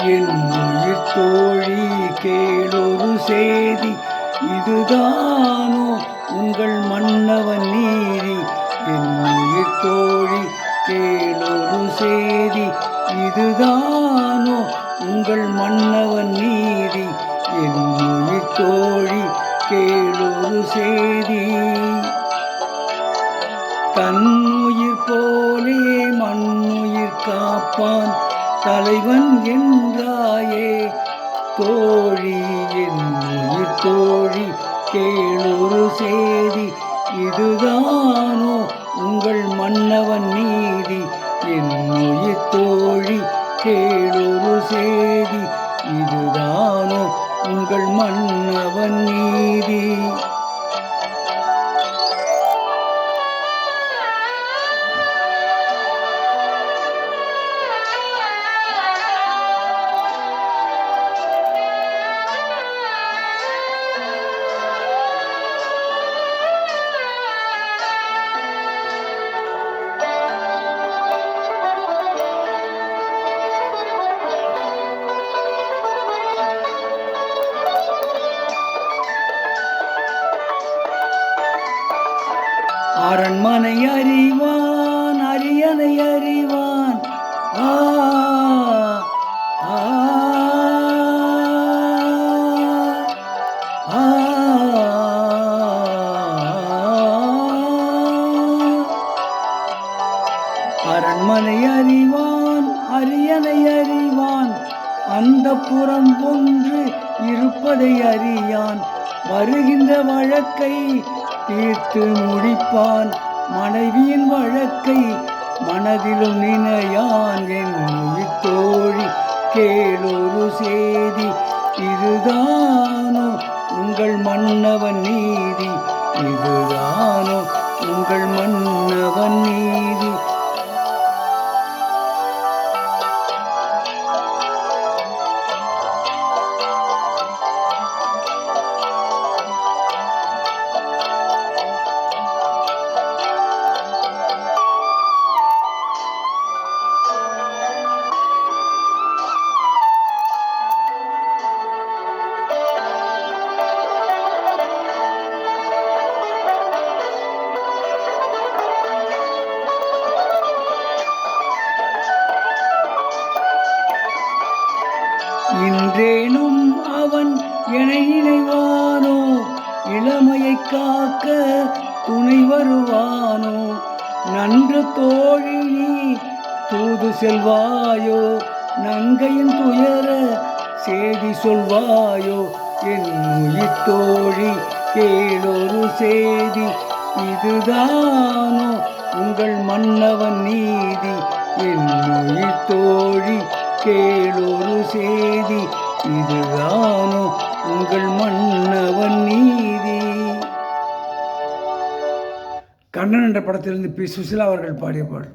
என் உயிர் தோழி கேளொரு செய்தி, இதுதானோ உங்கள் மன்னவன் நீதி. என் உயிர் தோழி கேளொரு செய்தி, இதுதானோ உங்கள் மன்னவன் நீதி. என் உயிர் தோழி கேளொரு செய்தி, தன்னுயிர் போலே மண்ணுயிர் காப்பான் தலைவன் என்றாயே தோழி. என் உயிர் தோழி கேளொரு செய்தி, இதுதானோ உங்கள் மன்னவன் நீதி. என் உயிர் தோழி கேளொரு செய்தி, இதுதானோ உங்கள் மன்னவன் நீதி. அரண்மனை அறிவான் அரியணை அறிவான், அரண்மனை அறிவான் அரியணை அறிவான், அந்த புறம் ஒன்று இருப்பதை அறியான். வருகின்ற வழக்கை தீர்த்து முடிப்பான், மனைவியின் வழக்கை மனதிலும் நினையான். என் உயிர் தோழி கேளொரு செய்தி, இதுதானோ உங்கள் மன்னவன் நீதி. இதுதானோ உங்கள் மன்னவன் நீதி. இன்றேனும் அவன் என்னை நினைவானோ, இளமையை காக்க துணை வருவானோ. நன்று தோழி நீ தூது செல்வாயோ, நங்கையின் துயர செய்தி சொல்வாயோ. என் உயிர் தோழி கேளொரு செய்தி, இதுதானோ உங்கள் மன்னவன் நீதி. என் உயிர் தோழி கேளொரு செய்தி, இதுதானோ உங்கள் மன்னவன் நீதி. கண்ணன் என்ற படத்திலிருந்து பி. சுசிலா அவர்கள் பாடிய பாடல்.